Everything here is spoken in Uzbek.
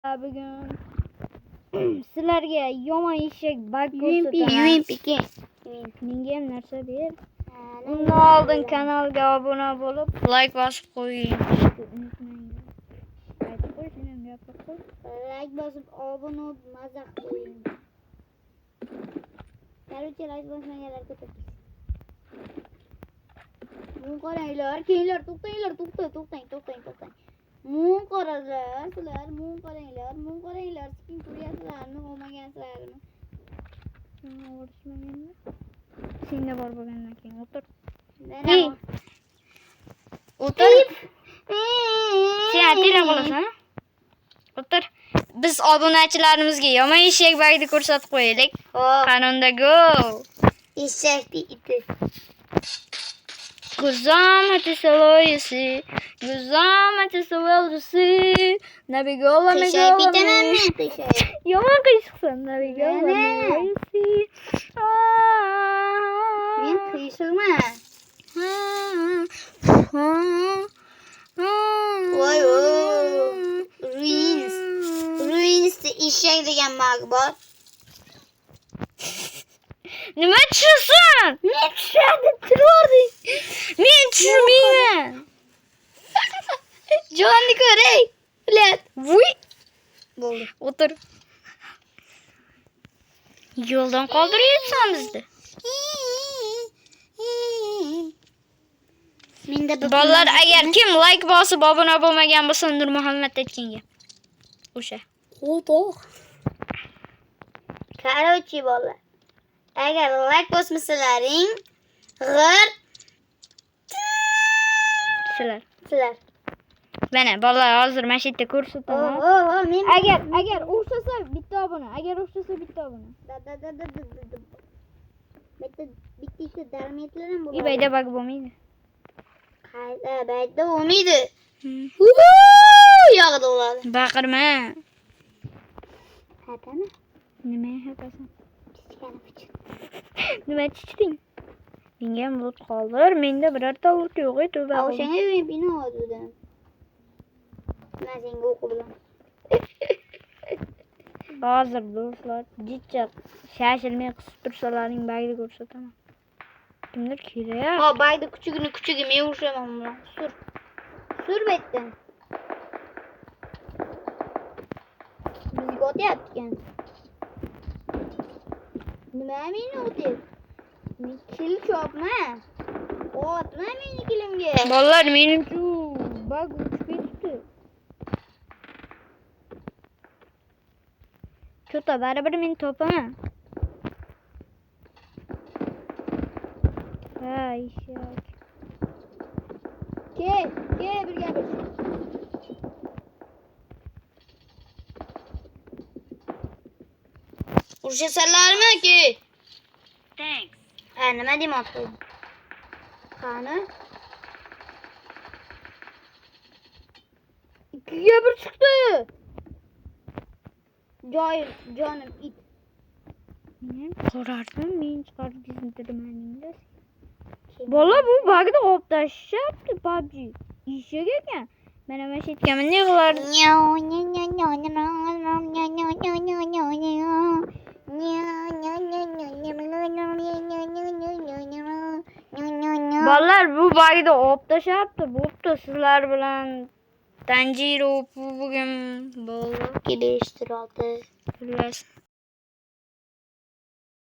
Bugun sizlarga yomon eshak bak ko'rsataman. Menga ham narsa ber. Undan oldin kanalga obuna bo'lib, like bosib qo'ying. Aytib qo'ying, ham gapirib qo'y. Like bosib obuna bo'lib maza qo'ying. Короче, like bosmaganlar ko'p. Mun qaranglar, keyinlar to'xtang. Mun qaranglar, sizlar mun qaranglar, sikin ko'ryapsizlarmi, olmagansizlarmi? O'rishmaganmi? Senga bor bo'lgandan keyin o'tir. O'tir. Sen atila bo'lasan. O'tir. Biz obunachilarimizga yomon eshak bag'ni ko'rsatib qo'yaylik. Qanunda go. Eshakni iti. Guzamati saloyisi, guzamati saloyisi, nabigola Teshak bitamanmi? Teshak. Yomon qiyshiqsan, nabigola saloyisi. Men qiyshiqman. Voy Ruinsda eshak degan mag bor. Nima tushunasan? Men tushadi, turording. Men tushunmayman. Jonni ko'ray. Bilat. Vuy. Bo'ldi. O'tir. Yo'ldan qoldiryapsan bizni. Bolalar, agar kim like bosib obuna bo'lmagan bo'lsa, Nur Muhammad aytganga. O'sha. Короче, bolalar. Agar like bosmasalaring, g'ir sizlar. Mana bolalar hozir mana shu yerda ko'rsataman. Men Agar o'xshasa bitta obuna, bitta. Bitta darmetlar ham bo'ladi. Ibayda bag bo'lmaydi. Qayda bayda bo'lmaydi. Yog'ida bo'ladi. Baqirma. Hatami? Nima hapasan? Nima chichding? Menga ham lut qoldir. Menda birorta lut yo'q edi. O'shanga men bino oldim. Mana senga o'qi bilan. Hozir do'stlar, jichcha shashilmay qisib tursalaring bag'ni ko'rsataman. Kimdir kerak? Ha, bag'ni kuchugini men urishaman bilan. Sur betdan. Bizga o'tyapti. Nima meni o'tyapti? Men kil chopma. Otma meni kilimga. Bolalar, menimcha bag uchib ketdi. Chota, baribir men topaman. Ha, eshak. Ke, birga bir. Urishasanlarmi ke? Thanks. Nima demoqchi? Qani? 2ga 1 chiqdi. Jonim it. Men qarardim, men chiqarib dizdirmaningda. Bola bu bag'ni olib tashlabdi, PUBG. Eshak ekan. Mana mana shu yerga bunday qilar. Bolalar, bu bag'ni olib tashlabdi. Bo'pti, sizlar bilan Tanjiro bugun bo'ldi. Kelishtiradi. Xullas.